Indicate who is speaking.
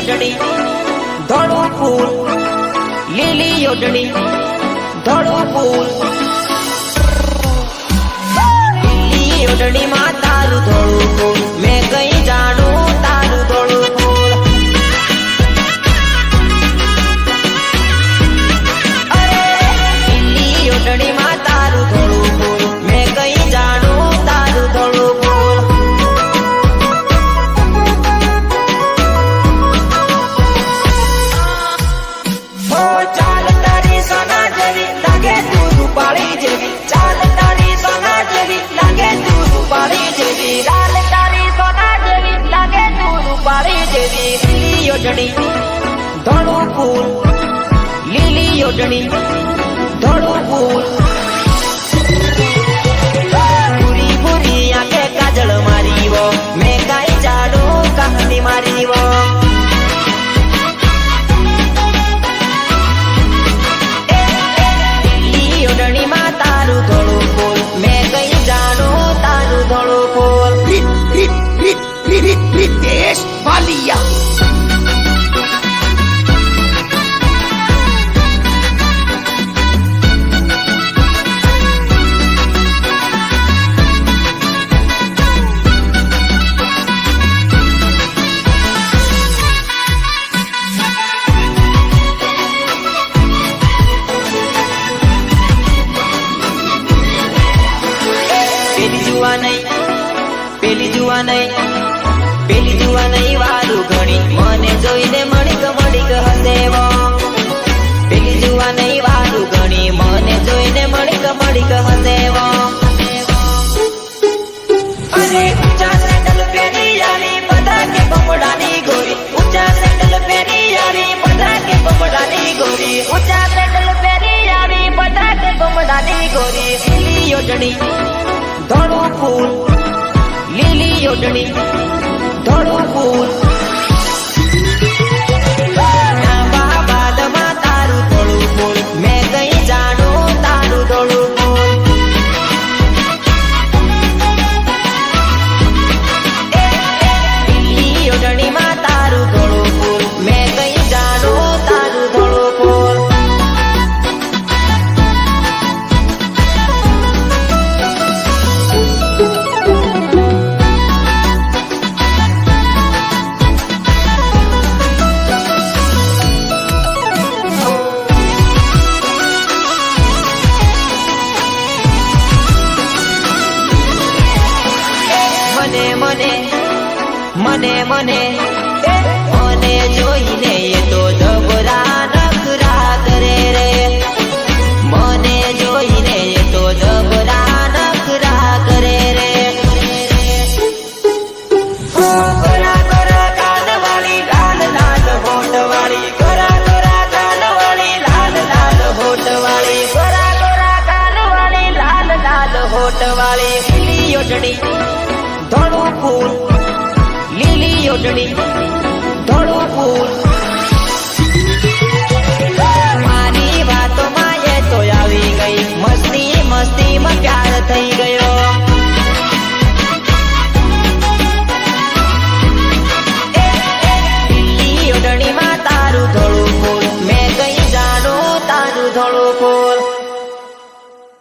Speaker 1: ઓઢણી ધોળું ફૂલ, લીલી ઓઢણી ધોળું ફૂલ, લીલી ઓઢણી માં તારું ધોળું ફૂલ, મેં કઈ જાણું તારું ધોળું ફૂલ. અરે લીલી ઓઢણી માં તારું ધોળું ફૂલ, મેં કઈ જાણું તારું ધોળું ફૂલ. ચાલ તારી સોના જેવી લાગે તું રૂપાળી જેવી, ચાલ તારી સોના જેવી લાગે તું રૂપાળી જેવી, ચાલ તારી સોના જેવી લાગે તું રૂપાળી જેવી. લીલી ઓઢણી ધોળું ફૂલ, લીલી ઓઢણી ધોળું ફૂલ, ભૂરી ભૂરી આંખે કાજળ મારી વો, મેં કાંઈ જાણું કહાની મારી વો. ઓઢણી માં તારું ધોળું ફૂલ, મેં કઈ જાણું તારું ધોળું ફૂલ.
Speaker 2: રીતેશ વાલિયા.
Speaker 1: પેલી જુવા નહીં, પેલી જુવા નહીં વારું ઘણી, મને જોઈને મણીક મણીક હસેવો. પેલી જુવા નહીં વારું ઘણી, મને જોઈને મણીક મણીક હસેવો. અરે ઊંચા સેન્ડલ પહેરી આવી બધા કે બમડાની ગોરી, ઊંચા સેન્ડલ પહેરી આવી બધા કે બમડાની ગોરી, ઊંચા સેન્ડલ પહેરી આવી બધા કે બમડાની ગોરી. લીલી ઓઢણી ધોળું ફૂલ, લીલી ઓઢણી ધોળું ફૂલ, લાંબા બાદમાં તારું ધોળું ફૂલ, મેં કઈ જાણું તારું ધોળું ફૂલ. લીલી ઓઢણીમાં તારું ધોળું ફૂલ, મેં કઈ જાણું તારું ધોળું ફૂલ. મને જોઈને એ તો જબરા નખરા કરે રે, મને જોઈને એ તો જબરા નખરા કરે રે. ગોરા ગોરા કાનવાળી લાલ લાલ હોઠવાળી, ગોરા ગોરા કાનવાળી લાલ લાલ હોઠવાળી, ગોરા ગોરા કાનવાળી લાલ લાલ હોઠવાળી. લીલી ઓઢણી ધોળું ફૂલ, લીલી ઓઢણી